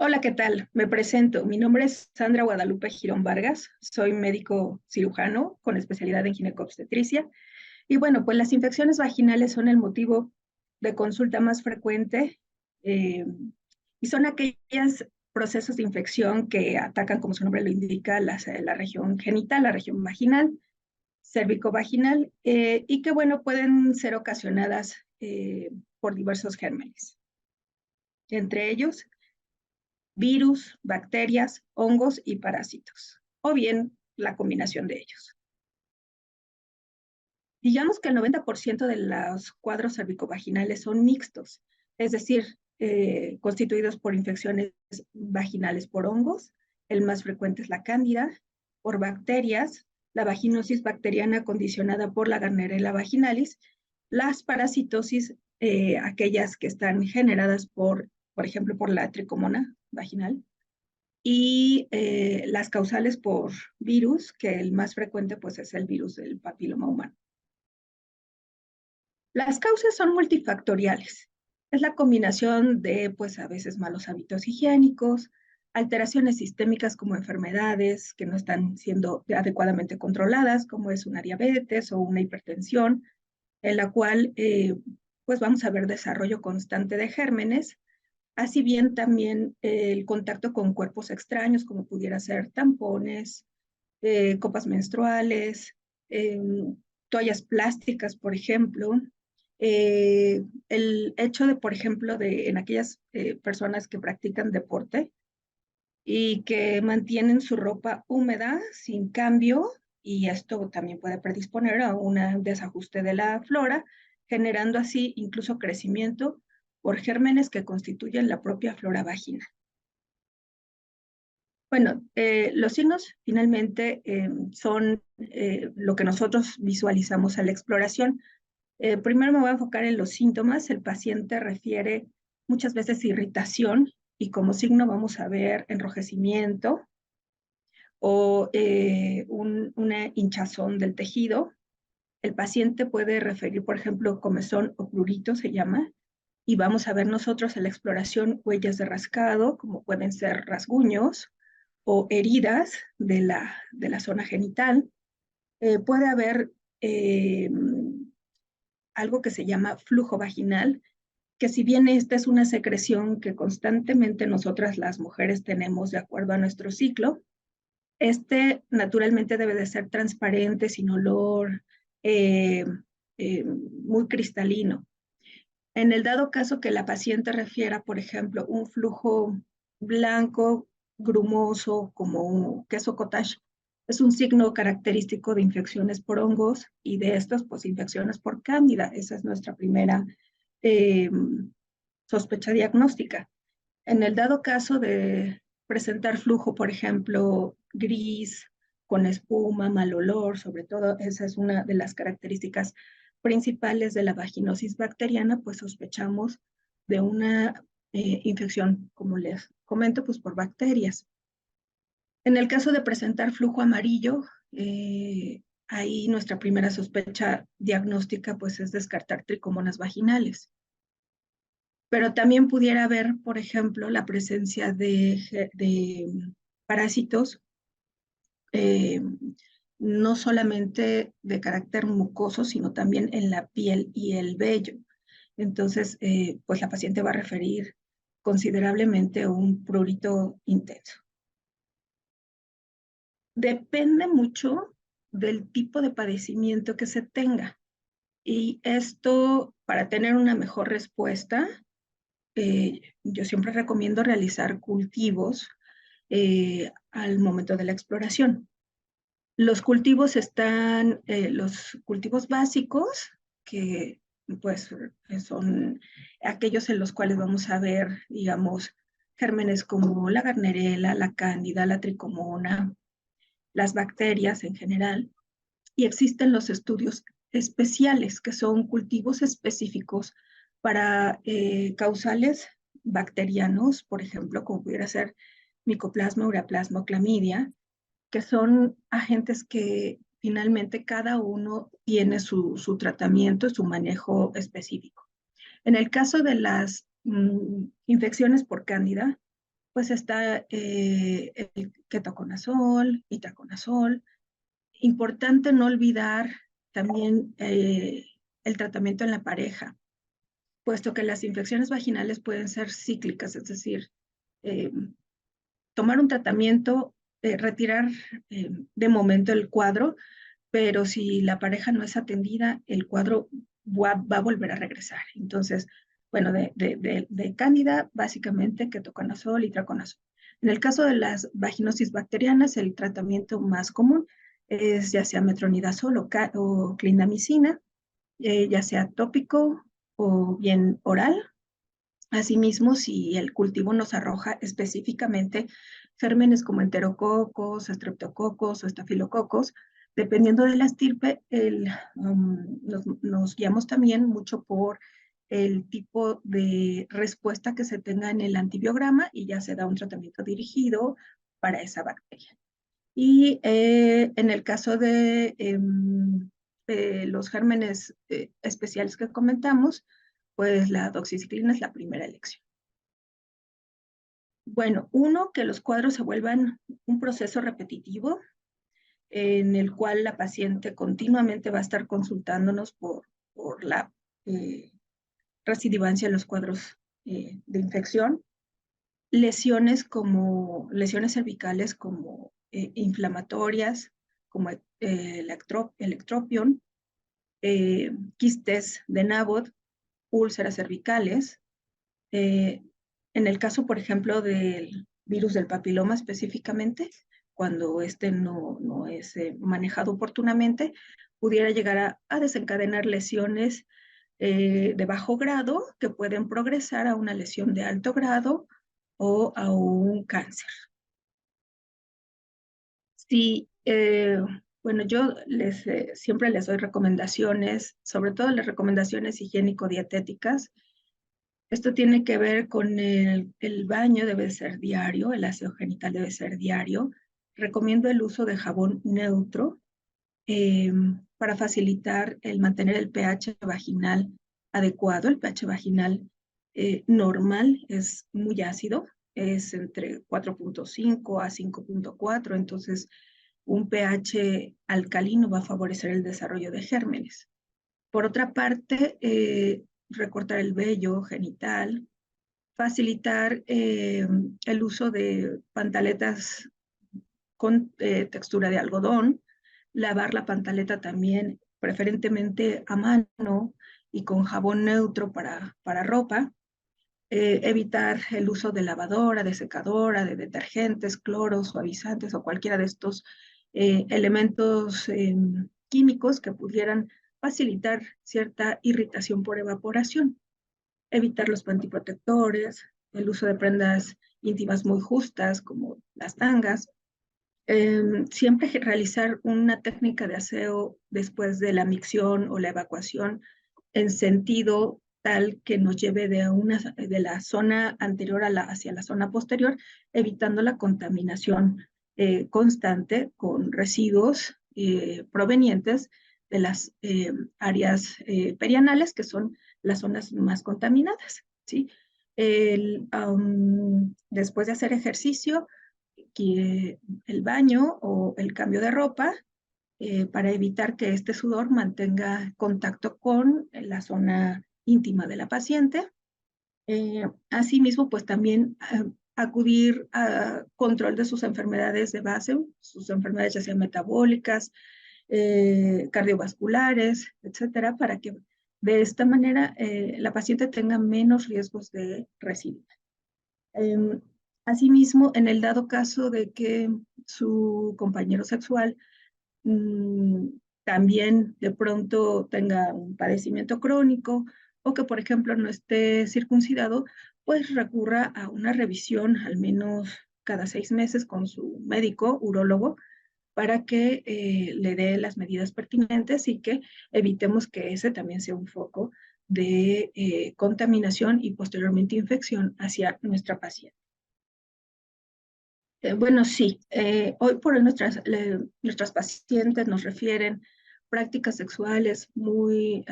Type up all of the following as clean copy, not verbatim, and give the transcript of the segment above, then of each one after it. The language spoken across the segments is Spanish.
Hola, ¿qué tal? Me presento. Mi nombre es Sandra Guadalupe Girón Vargas. Soy médico cirujano con especialidad en ginecobstetricia. Y bueno, pues las infecciones vaginales son el motivo de consulta más frecuente eh, y son aquellos procesos de infección que atacan, como su nombre lo indica, la región genital, la región vaginal, cérvico-vaginal, y que bueno, pueden ser ocasionadas por diversos gérmenes. Entre ellos, virus, bacterias, hongos y parásitos, o bien la combinación de ellos. Digamos que el 90% de los cuadros cervicovaginales son mixtos, es decir, constituidos por infecciones vaginales por hongos, el más frecuente es la cándida, por bacterias, la vaginosis bacteriana condicionada por la Gardnerella vaginalis, las parasitosis, aquellas que están generadas por ejemplo, por la tricomona vaginal, y las causales por virus, que el más frecuente pues es el virus del papiloma humano. Las causas son multifactoriales. Es la combinación de pues a veces malos hábitos higiénicos, alteraciones sistémicas como enfermedades que no están siendo adecuadamente controladas, como es una diabetes o una hipertensión, en la cual pues vamos a ver desarrollo constante de gérmenes. Así bien también el contacto con cuerpos extraños, como pudiera ser tampones, copas menstruales, eh, toallas plásticas, por ejemplo. El hecho de, por ejemplo, en aquellas personas que practican deporte y que mantienen su ropa húmeda sin cambio, y esto también puede predisponer a un desajuste de la flora, generando así incluso crecimiento por gérmenes que constituyen la propia flora vaginal. Bueno, los signos finalmente son lo que nosotros visualizamos a la exploración. Primero me voy a enfocar en los síntomas. El paciente refiere muchas veces irritación y como signo vamos a ver enrojecimiento o una hinchazón del tejido. El paciente puede referir, por ejemplo, comezón o prurito se llama, y vamos a ver nosotros en la exploración huellas de rascado, como pueden ser rasguños o heridas de la zona genital. Puede haber eh, algo que se llama flujo vaginal, que si bien esta es una secreción que constantemente nosotras las mujeres tenemos de acuerdo a nuestro ciclo, este naturalmente debe de ser transparente, sin olor, muy cristalino. En el dado caso que la paciente refiera, por ejemplo, un flujo blanco, grumoso, como un queso cottage, es un signo característico de infecciones por hongos y de estas, pues, infecciones por cándida. Esa es nuestra primera eh, sospecha diagnóstica. En el dado caso de presentar flujo, por ejemplo, gris, con espuma, mal olor, sobre todo esa es una de las características principales de la vaginosis bacteriana, pues sospechamos de una infección, como les comento, pues por bacterias. En el caso de presentar flujo amarillo, ahí nuestra primera sospecha diagnóstica pues es descartar tricomonas vaginales. Pero también pudiera haber, por ejemplo, la presencia de parásitos, eh, no solamente de carácter mucoso, sino también en la piel y el vello. Entonces, pues la paciente va a referir considerablemente a un prurito intenso. Depende mucho del tipo de padecimiento que se tenga. Y esto, para tener una mejor respuesta, yo siempre recomiendo realizar cultivos al momento de la exploración. Los cultivos los cultivos básicos, que pues son aquellos en los cuales vamos a ver, digamos, gérmenes como la Gardnerella, la cándida, la tricomona, las bacterias en general. Y existen los estudios especiales, que son cultivos específicos para causales bacterianos, por ejemplo, como pudiera ser micoplasma, ureaplasma o clamidia, que son agentes que finalmente cada uno tiene su tratamiento, su manejo específico. En el caso de las infecciones por cándida, pues está el ketoconazol, itraconazol. Importante no olvidar también el tratamiento en la pareja, puesto que las infecciones vaginales pueden ser cíclicas, es decir, eh, tomar un tratamiento, retirar de momento el cuadro, pero si la pareja no es atendida, el cuadro va a volver a regresar. Entonces, bueno, de cándida, básicamente ketoconazol y itraconazol. En el caso de las vaginosis bacterianas, el tratamiento más común es ya sea metronidazol o clindamicina, ya sea tópico o bien oral. Asimismo, si el cultivo nos arroja específicamente gérmenes como enterococos, estreptococos o estafilococos, dependiendo de la estirpe, nos guiamos también mucho por el tipo de respuesta que se tenga en el antibiograma y ya se da un tratamiento dirigido para esa bacteria. Y en el caso de los gérmenes especiales que comentamos, pues la doxiciclina es la primera elección. Bueno, uno, que los cuadros se vuelvan un proceso repetitivo en el cual la paciente continuamente va a estar consultándonos por la recidivancia en los cuadros de infección. Lesiones cervicales como inflamatorias, como el ectropion, quistes de Nabot, úlceras cervicales. En el caso, por ejemplo, del virus del papiloma específicamente, cuando este no es manejado oportunamente, pudiera llegar a desencadenar lesiones de bajo grado que pueden progresar a una lesión de alto grado o a un cáncer. Sí, bueno, yo siempre les doy recomendaciones, sobre todo las recomendaciones higiénico-dietéticas. Esto tiene que ver con el baño, debe ser diario, el aseo genital debe ser diario. Recomiendo el uso de jabón neutro eh, para facilitar el mantener el pH vaginal adecuado. El pH vaginal normal es muy ácido, es entre 4.5 a 5.4, entonces un pH alcalino va a favorecer el desarrollo de gérmenes. Por otra parte, recortar el vello genital, facilitar el uso de pantaletas con textura de algodón, lavar la pantaleta también preferentemente a mano y con jabón neutro para ropa, evitar el uso de lavadora, de secadora, de detergentes, cloros, suavizantes o cualquiera de estos elementos químicos que pudieran facilitar cierta irritación por evaporación. Evitar los pantiprotectores, el uso de prendas íntimas muy justas como las tangas. Siempre realizar una técnica de aseo después de la micción o la evacuación en sentido tal que nos lleve de la zona anterior hacia la zona posterior, evitando la contaminación constante con residuos provenientes de las áreas perianales, que son las zonas más contaminadas, ¿sí? Después de hacer ejercicio, el baño o el cambio de ropa para evitar que este sudor mantenga contacto con la zona íntima de la paciente. Asimismo, pues también acudir a control de sus enfermedades de base, sus enfermedades ya sean metabólicas, cardiovasculares, etcétera, para que de esta manera la paciente tenga menos riesgos de recidiva. Asimismo, en el dado caso de que su compañero sexual también de pronto tenga un padecimiento crónico o que, por ejemplo, no esté circuncidado, pues recurra a una revisión al menos cada 6 meses con su médico urólogo para que le dé las medidas pertinentes y que evitemos que ese también sea un foco de contaminación y posteriormente infección hacia nuestra paciente. Bueno, sí, hoy por hoy nuestras pacientes nos refieren prácticas sexuales muy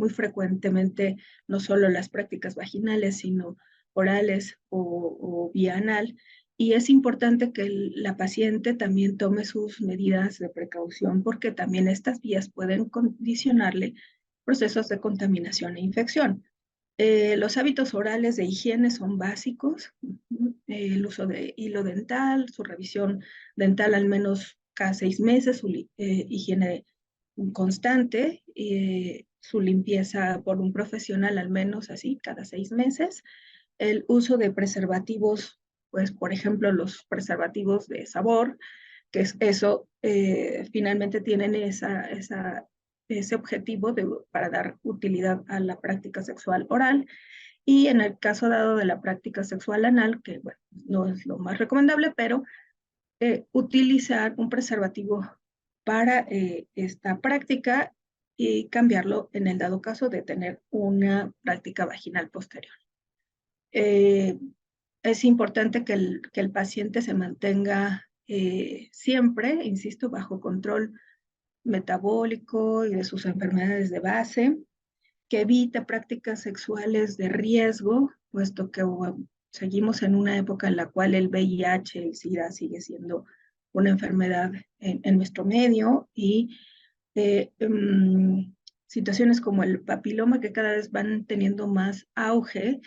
frecuentemente, no solo las prácticas vaginales, sino orales o vía anal. Y es importante que la paciente también tome sus medidas de precaución porque también estas vías pueden condicionarle procesos de contaminación e infección. Los hábitos orales de higiene son básicos, el uso de hilo dental, su revisión dental al menos cada 6 meses, su higiene constante, su limpieza por un profesional al menos así cada 6 meses, el uso de preservativos, pues por ejemplo los preservativos de sabor, que es eso, finalmente tienen ese objetivo para dar utilidad a la práctica sexual oral. Y en el caso dado de la práctica sexual anal, que bueno, no es lo más recomendable, pero utilizar un preservativo para esta práctica y cambiarlo en el dado caso de tener una práctica vaginal posterior. Eh, es importante que el paciente se mantenga siempre, insisto, bajo control metabólico y de sus enfermedades de base, que evite prácticas sexuales de riesgo, puesto que seguimos en una época en la cual el VIH, el SIDA sigue siendo una enfermedad en nuestro medio y situaciones como el papiloma que cada vez van teniendo más auge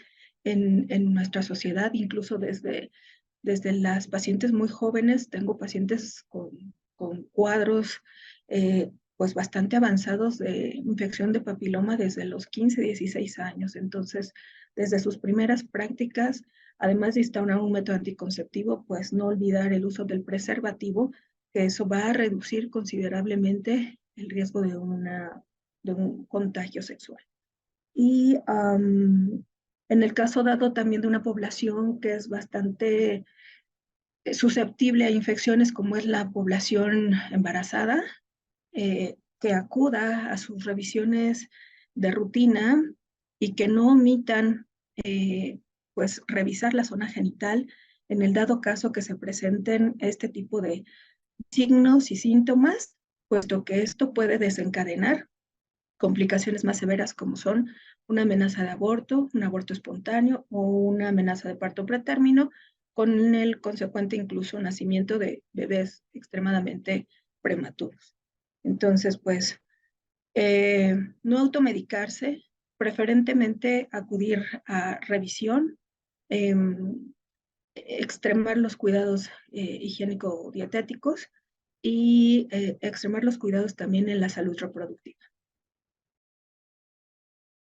en nuestra sociedad, incluso desde las pacientes muy jóvenes. Tengo pacientes con cuadros pues bastante avanzados de infección de papiloma desde los 15, 16 años. Entonces, desde sus primeras prácticas, además de instaurar un método anticonceptivo, pues no olvidar el uso del preservativo, que eso va a reducir considerablemente el riesgo de un contagio sexual. Y en el caso dado también de una población que es bastante susceptible a infecciones como es la población embarazada, que acuda a sus revisiones de rutina y que no omitan pues revisar la zona genital en el dado caso que se presenten este tipo de signos y síntomas, puesto que esto puede desencadenar complicaciones más severas como son una amenaza de aborto, un aborto espontáneo o una amenaza de parto pretérmino, con el consecuente incluso nacimiento de bebés extremadamente prematuros. Entonces, pues, no automedicarse, preferentemente acudir a revisión, eh, extremar los cuidados higiénico-dietéticos y extremar los cuidados también en la salud reproductiva.